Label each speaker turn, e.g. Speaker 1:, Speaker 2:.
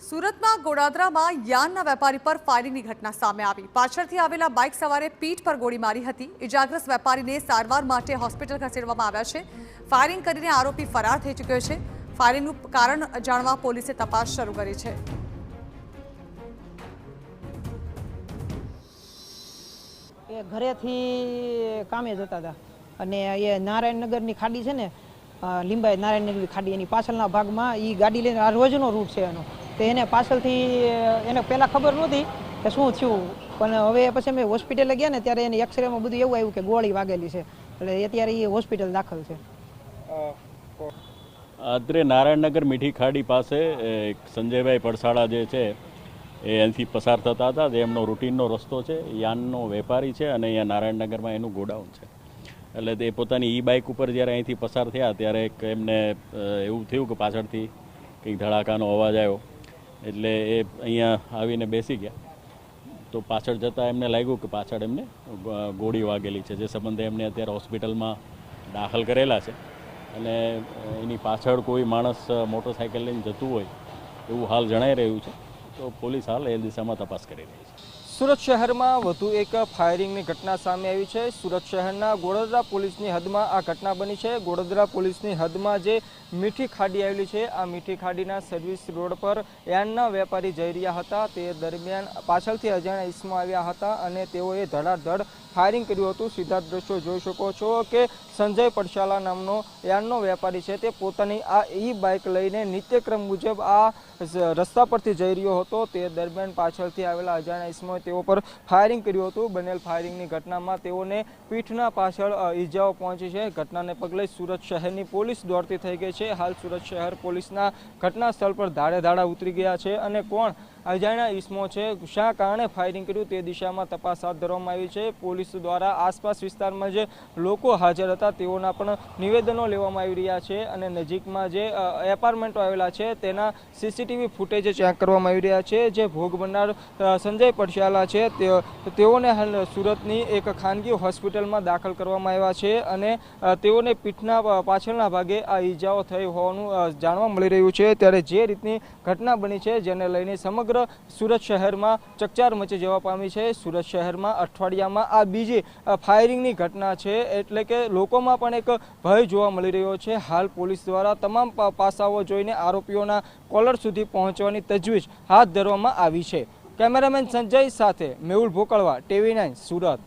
Speaker 1: સુરતમાં ગોડાદરામાં યાનના વેપારી પર ફાયરિંગની ઘટના સામે આવી। પાછળથી આવેલા બાઇક સવારે પીઠ પર ગોળી મારી હતી। ઇજાગ્રસ્ત વેપારીને સારવાર માટે હોસ્પિટલ ખસેડવામાં આવ્યા છે। ફાયરિંગ કરીને આરોપી ફરાર થઈ ચૂક્યો છે। ફાયરિંગનું કારણ જાણવા પોલીસે તપાસ શરૂ કરી છે।
Speaker 2: એ ઘરેથી કામે જતા હતા અને એ નારાયણનગરની ખાડી છે ને લીંબાઈ નારાયણનગરની ખાડી એની પાછળના ભાગમાં એ ગાડી લઈને આ રોજનો રૂટ છે એનો તો એને પાછળથી એને પહેલાં ખબર નહોતી કે શું થયું પણ હવે પછી અમે હોસ્પિટલે ગયા ને ત્યારે એને એક્સરેમાં બધું એવું આવ્યું કે ગોળી વાગેલી છે એટલે અત્યારે એ હોસ્પિટલ દાખલ છે।
Speaker 3: અત્રે નારાયણનગર મીઠી ખાડી પાસે એક સંજયભાઈ પડસાળા જે છે એ અહીંથી પસાર થતા હતા। એમનો રૂટીનનો રસ્તો છે, યાનનો વેપારી છે અને અહીંયા નારાયણનગરમાં એનું ગોડાઉન છે। એટલે તે પોતાની ઈ બાઇક ઉપર જ્યારે અહીંથી પસાર થયા ત્યારે એમને એવું થયું કે પાછળથી કંઈક ધડાકાનો અવાજ આવ્યો એટલે એ અહીંયા આવીને બેસી ગયા। તો પાછળ જતાં એમને લાગ્યું કે પાછળ એમને ગોળી વાગેલી છે, જે સંબંધે એમને અત્યારે હોસ્પિટલમાં દાખલ કરેલા છે અને એની પાછળ કોઈ માણસ મોટરસાઇકલ લઈને જતું હોય એવું હાલ જણાઈ રહ્યું છે। તો પોલીસ હાલ એ દિશામાં તપાસ કરી રહી છે।
Speaker 4: સુરત શહેરમાં વધુ એક ફાયરિંગની ઘટના સામે આવી છે। સુરત શહેરના ગોડાદરા પોલીસની હદમાં આ ઘટના બની છે। ગોડાદરા પોલીસની હદમાં જે મીઠી ખાડી આવેલી છે આ મીઠી ખાડીના સર્વિસ રોડ પર યાનના વેપારી જઈ રહ્યા હતા તે દરમિયાન પાછળથી અજાણ્યા ઇસમો આવ્યા હતા અને તેઓએ ધડાધડ ફાયરિંગ કર્યું હતું। સીધા દ્રશ્યો જોઈ શકો છો કે સંજય પડસાળા નામનો યાનનો વેપારી છે તે પોતાની આ ઈ બાઇક લઈને નિત્યક્રમ મુજબ આ રસ્તા પરથી જઈ રહ્યો હતો તે દરમિયાન પાછળથી આવેલા અજાણ્યા ઇસમોએ તેઓ પર ફાયરિંગ કર્યું હતું। બનેલ ફાયરિંગની ઘટનામાં તેઓને પીઠના પાછળ ઈજાઓ પહોંચી છે। ઘટનાને પગલે સુરત શહેરની પોલીસ દોડતી થઈ ગઈ છે। હાલ સુરત શહેર પોલીસના ઘટના સ્થળ પર ધાડે ઉતરી ગયા છે અને કોણ અજાણ્યા ઇસમો છે, શા કારણે ફાયરિંગ કર્યું તે દિશામાં તપાસ હાથ ધરવામાં આવી છે। પોલીસ દ્વારા આસપાસ વિસ્તારમાં જે લોકો હાજર હતા તેઓના પણ નિવેદનો લેવામાં આવી રહ્યા છે અને નજીકમાં જે એપાર્ટમેન્ટો આવેલા છે તેના સીસીટીવી ફૂટેજ ચેક કરવામાં આવી રહ્યા છે। જે ભોગ બનનાર સંજય પડસાળા છે તેઓને હાલ સુરતની એક ખાનગી હોસ્પિટલમાં દાખલ કરવામાં આવ્યા છે અને તેઓને પીઠના પાછળના ભાગે આ ઈજાઓ થઈ હોવાનું જાણવા મળી રહ્યું છે। ત્યારે જે રીતની ઘટના બની છે જેને લઈને સમગ્ર સુરત શહેરમાં ચકચાર મચી જવા પામી છે। સુરત શહેરમાં અઠવાડિયામાં આ બીજી ફાયરિંગની ઘટના છે એટલે કે લોકોમાં પણ એક ભય જોવા મળી રહ્યો છે। હાલ પોલીસ દ્વારા તમામ પાસાઓ જોઈને આરોપીઓના કોલર સુધી પહોંચવાની તજવીજ હાથ ધરવામાં આવી છે। કેમેરામેન સંજય સાથે મેહુલ ભોકળવા, TV9 સુરત।